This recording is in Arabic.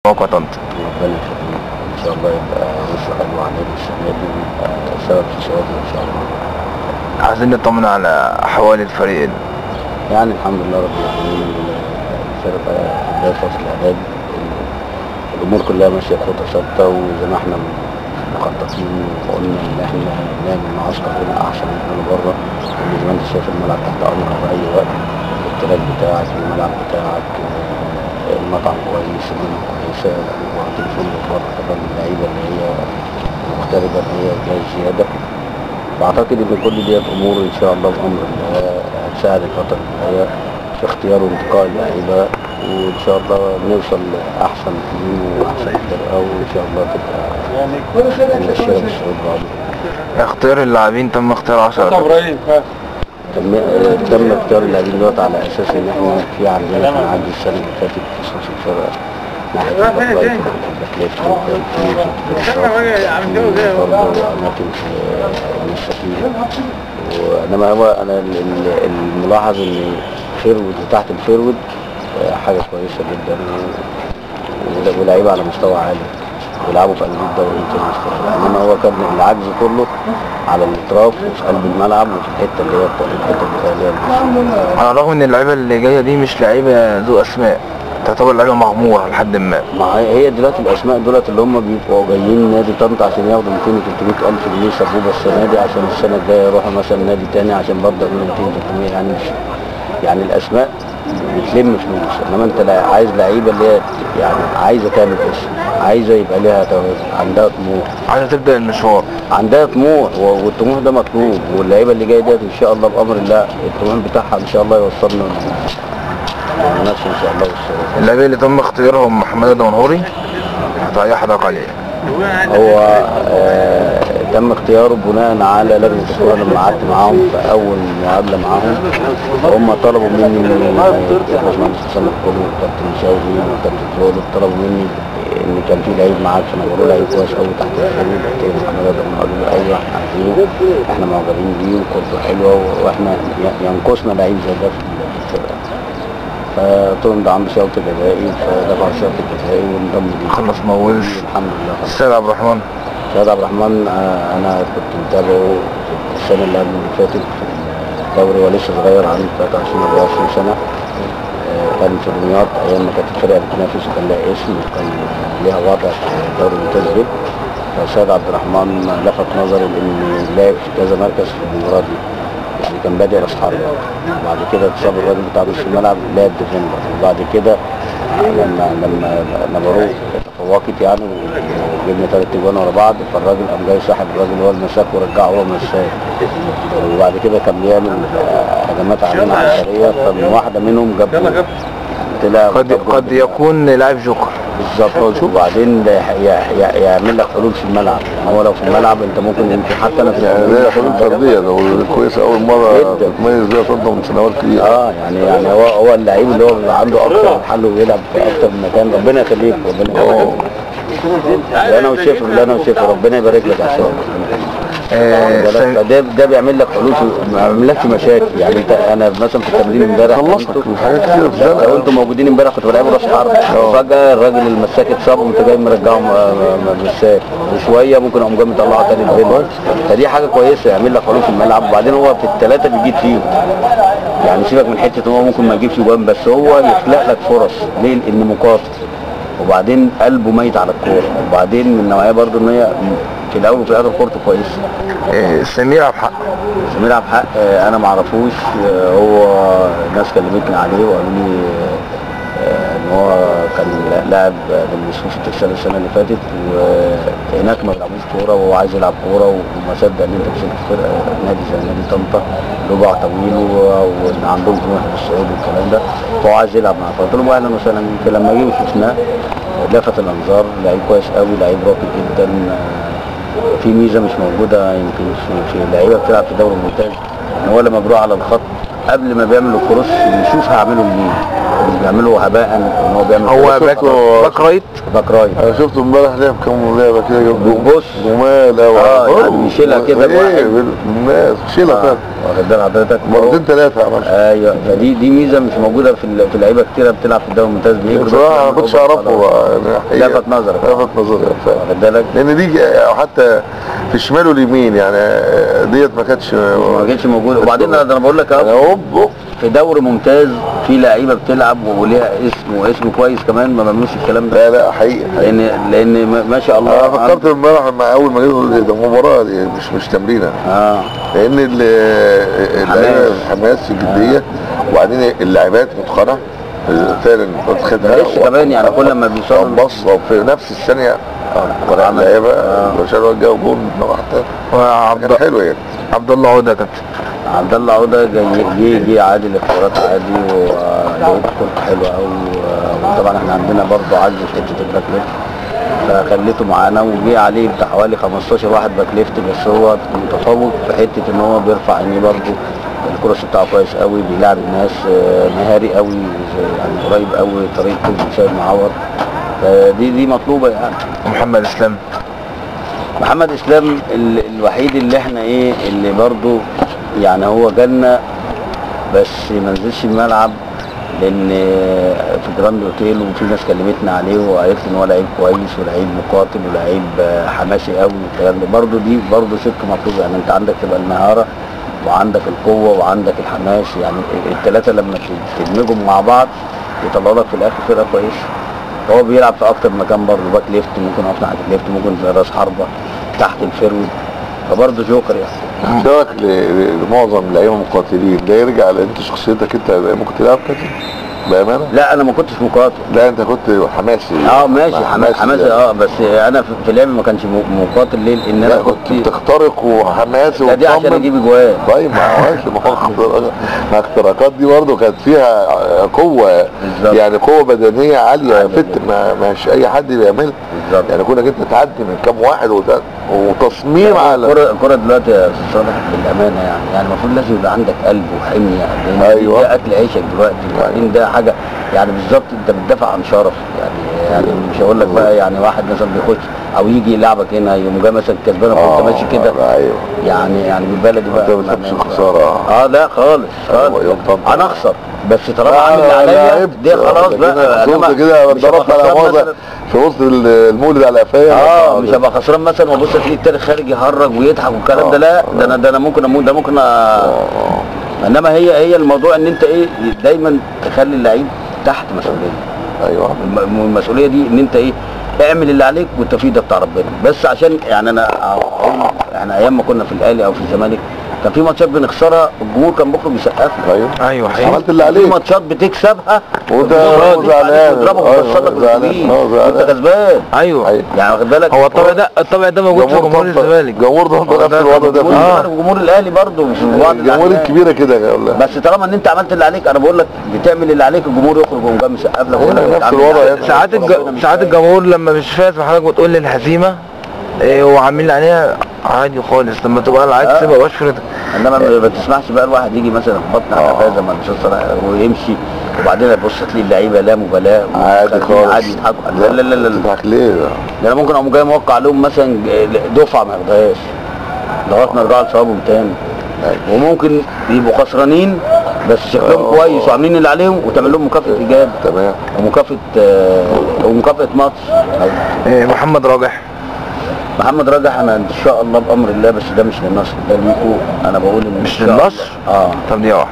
موقع طنطا. ربنا يخليك ان شاء الله، يبقى وش حلو عليك السنه دي ويبقى سبب في ثوابه ان شاء الله. عايزين نطمن على احوال الفريق. يعني الحمد لله رب العالمين، الفرقه في بدايه فصل الاعداد الامور كلها ماشيه بخطى ثابته، وزي ما احنا مخططين وقلنا ان احنا نعمل معسكر هنا احسن من هنا بره، لان زي ما انت شايف الملعب تحت امرك في اي وقت، التراك بتاعك، الملعب بتاعك، المطعم كويس، الدنيا كويسه، وهتليفون بره كمان اللعيبه اللي هي مغتربه اللي هي جايه زياده. فاعتقد ان كل ديت امور ان شاء الله بامر الله هتساعد الفتره الجايه في اختيار وانتقاء اللعيبه، وان شاء الله نوصل لاحسن تيم واحسن فرقه، وان شاء الله تبقى ماشيه بالصعود بعض. اختيار اللاعبين تم اختيار 10. تم اختيار اللاعبين دوت على اساس ان احنا في عندنا كان عندي السنه اللي فاتت 16 فرقه ناحيه الباكلايت وناحيه الباكلايت برضه اماكن في السفينه. وانما هو انا الملاحظ ان فيرود وتحت الفيرود حاجه كويسه جدا، ولاعيبه على مستوى عالي بيلعبوا في قلب الدوري الممتاز. انما هو كان العجز كله على الاطراف وفي قلب الملعب وفي الحته اللي هي على الرغم ان اللعيبه اللي جايه دي مش لعيبه ذو اسماء، تعتبر لعيبه مغموره لحد ما. هي دلوقتي الاسماء دولت اللي هم بيبقوا جايين نادي طنطا عشان ياخدوا 200 و300 الف جنيه سبوبه السنه دي، عشان السنه الجايه يروحوا مثلا نادي تاني عشان برضه 200 300. يعني مش يعني الاسماء بتلم فلوس، انما انت عايز لعيبه اللي هي يعني عايزه تعمل اسم، عايزه يبقى ليها توازن، عندها طموح، عايزه تبدا المشوار، عندها طموح، والطموح ده مطلوب. واللعيبه اللي جايه ديت ان شاء الله بامر الله الطموح بتاعها ان شاء الله يوصلنا للمنافسه ان شاء الله والشرف. اللعيبه اللي تم اختيارهم محمد الدمنهوري هتعيح حضرتك عليه. هو تم اختياره بناء على لجنه الكوره لما قعدت معاهم في اول مقابله معاهم، هم طلبوا مني الباشمهندس حسام الكل والكابتن شوقي والكابتن فؤاد طلبوا مني ان كان في لعيب معاك عشان اقول له لعيب كويس قوي تحت الفريق. قلت له محمد الدمنهوري، قالوا لي ايوه احنا عايزينه، احنا معجبين بيه وكورته حلوه واحنا ينقصنا لعيب زي ده في الفرقه. فقلت لهم ده عنده شرط جزائي، فدفع الشرط الجزائي وانضم ليه. خلص موز الحمد لله. السيد عبد الرحمن. السيد عبد الرحمن انا كنت متابعه السنه اللي قبل اللي فاتت في الدوري، ولسه صغير عنده 23 24 سنه. كان في دمياط ايام ما كانت الفرقه بتنافس وكان لها اسم وكان ليها وضع في الدوري الممتاز به. فالسيد عبد الرحمن لفت نظري لان لعب في كذا مركز في المباراه دي، يعني كان بادئ راس حربة، وبعد كده اتصاب الراجل بتاع نص الملعب لعب ديفندر، وبعد كده لما نبروه تفوقت يعني وجبنا 3 اجوان ورا بعض، فالراجل قام جاي سحب الراجل هو المساك ورجعه هو مساك، وبعد كده كان بيعمل هجمات علينا عنصريه، فمن واحده منهم جاب قد يكون لاعب جوكر بالظبط. وبعدين يعمل لك حلول في الملعب، يعني هو لو في الملعب انت ممكن يمكن حتى انا في يعني حلول فرديه لو كويسه اول مره تتميز بيها طنطا من سنوات كتير. يعني هو اللعيب اللي هو بيبقى عنده اكتر من حل ويلعب في اكتر من مكان. ربنا يخليك، ربنا يخليك. انا وشايف ربنا يبارك لك يا عشان ده بيعمل لك حلول، ما بيعملكش مشاكل. يعني انا مثلا في التمرين امبارح لو انتوا موجودين امبارح كنت بلعبوا راس حرب، وفجاه الراجل المساك اتصاب وانت جاي مرجعه مساك، وشويه ممكن اقوم جاي مطلعه تاني الفيلم. فدي حاجه كويسه، يعمل لك حلول في الملعب. وبعدين هو في الثلاثه بيجيب فيهم، يعني سيبك من حته هو ممكن ما يجيبش جوان، بس هو يخلق لك فرص. ليه؟ لانه مقاتل، وبعدين قلبه ميت على الكوره، وبعدين من النوعيه برضه ان هي في الاول وفي الاخر كورته كويسه. سمير عبد الحق. سمير عبد الحق انا ما اعرفوش، هو ناس كلمتني عليه وقالوا لي ان هو كان لاعب بالمسوش الترسانة السنه اللي فاتت، وهناك ما بيلعبوش كوره وهو عايز يلعب كوره، وما صدق ان انت مسكت فرقه نادي زي نادي طنطا ربع طويل وان عندهم طموح بالصعود والكلام ده، فهو عايز يلعب معاه. فقلت له اهلا وسهلا بيك. لما جه وشفناه لفت الانظار، لعيب كويس قوي، لعيب راقي جدا. في ميزه مش موجوده يمكن في لعيبه بتلعب في الدوري الممتاز، ان هو لما بيروح على الخط قبل ما بيعمل الكروس بيشوف هعمله لمين، مش بيعمله هباء ان هو بيعمل هو باك رايت. باك رايت. انا شفته امبارح لعب كام لعبه كده بص جمال قوي. يعني يشيلها كده بواحد الناس شيلها فعلا واخد بال حضرتك مرتين ثلاثه عملها. ايوه، فدي ميزه مش موجوده في لعيبه كتيره بتلعب في الدوري الممتاز. بيجروا بصراحه انا ما كنتش اعرفه يعني لفت نظرك فعلا واخد بالك، لان دي حتى في الشمال واليمين يعني ديت ما كانتش موجوده. وبعدين انا بقول لك اهو في دوري ممتاز في لعيبه بتلعب وليها اسم كويس كمان ما بيعملوش الكلام ده. لا حقيقي لان ما شاء الله. انا فكرت امبارح مع اول ما جيت ده مباراه دي مش تمرينه. لان الحماس الجديه وبعدين اللاعبات متقنه فعلا. معلش كمان يعني كل ما بيوصلوا بصوا في نفس الثانيه اللعيبه شالوا الجو جول حتى حلو يعني. عبد الله عوده كابتن عبد الله عوده جه عادي الاختيارات عادي ولقيت كورته حلوه قوي. وطبعا احنا عندنا برضه عجز في حته الباك ليفت فخليته معانا وجه عليه بتاع حوالي 15 واحد باك ليفت. بس هو متفوق في حته ان هو بيرفع عينيه برضه، الكروس بتاعه كويس قوي، بيلعب الناس مهاري قوي يعني قريب قوي طريقته من سيد معور. دي مطلوبه يعني. محمد اسلام الوحيد اللي احنا اللي برضه يعني هو جالنا بس ما نزلش الملعب لان في جراند اوتيل وفي ناس كلمتنا عليه وقالت لي ان هو لعيب كويس ولعيب مقاتل ولعيب حماسي قوي والكلام ده. برضه دي برضه شق مطلوب يعني. انت عندك تبقى المهاره وعندك القوه وعندك الحماس، يعني الثلاثه لما تدمجهم مع بعض يطلعوا لك في الاخر فرقه كويسه. هو بيلعب في اكتر مكان برضه، باك ليفت ممكن اقف ناحيه الليفت، ممكن في راس حربه تحت الفيرود، فبرضه جوكر يعني. شارك لمعظم اللعيبه المقاتلين ده يرجع لانت شخصيتك انت ممكن تلعب كده بامانه؟ لا انا ما كنتش مقاتل. لا انت كنت حماسي. ماشي حماسي بس انا في لعبي ما كانش مقاتل. ليه؟ لان انا كنت بتخترق وحماسي لا دي عشان اجيب اجوان. طيب ما اختراقات دي برضه كانت فيها قوه بالزبط. يعني قوه بدنيه عاليه مش اي حد بيعملها يعني. كونك انت تعدي من كام واحد وتصميم على الكوره دلوقتي يا استاذ صالح بالامانه يعني المفروض لازم يبقى عندك قلب وحميه. ايوه ده اكل عيشك دلوقتي. وبعدين ده حاجه يعني بالظبط انت بتدافع عن شرف يعني مش هقول لك بقى يعني واحد مثلا بيخش او يجي يلعبك هنا يوم جاي مثلا كسبان وانت ماشي كده يعني بالبلدي بقى انت ما بتحبش الخساره. لا خالص انا اخسر بس طالما عامل اللي عليا دي خلاص بقى. انا كده ضربت على موضع في وسط المولد على قفايا مش هبقى خسران مثلا وابص تلاقي التاني خارج يهرج ويضحك والكلام ده. لا ده انا ممكن اموت، ده ممكن انما هي الموضوع ان انت دايما تخلي اللعيب تحت مسؤوليه. ايوه المسؤوليه دي ان انت اعمل اللي عليك والتوفيق ده بتاع ربنا. بس عشان يعني احنا ايام ما كنا في الاهلي او في الزمالك كان في ماتشات بنخسرها الجمهور كان بيخرج يسقف لك. ايوه عملت اللي عليك. في ماتشات بتكسبها وانت زعلان تضربك وتوصل لك وانت كسبان. ايوه يعني واخد بالك. هو الطبع ده موجود في جمهور الزمالك. الجمهور ده نفس الوضع ده في جمهور الاهلي برضه مش في بعض الجمهور الكبيره كده. بس طالما ان انت عملت اللي عليك انا بقول لك بتعمل اللي عليك الجمهور يخرج ويقوم جاي مسقف لك نفس الوضع. ساعات الجمهور لما مش فاز حضرتك بتقول لي الهزيمه وعاملين عليها عادي خالص. لما تبقى العكس ما يبقاش فرقتك. انما ما تسمعش بقى الواحد يجي مثلا بطن على قفاه زي ما الاستاذ صلاح ويمشي وبعدين تبص تلاقي اللعيبه لا مبالاه عادي خالص عادي يضحكوا. لا تضحك ليه؟ ده انا ممكن اقوم جاي موقع عليهم مثلا دفعه ما ياخدهاش لغايه ما يرجعوا لصوابهم تاني. وممكن يبقوا خسرانين بس شكلهم كويس وعاملين اللي عليهم وتعمل لهم مكافاه ايجاب. تمام. ومكافاه ماتش. محمد راجح انا ان شاء الله بامر الله بس ده مش للنصر ده ليكوا. انا بقول ان مش للنصر. طب دي واحده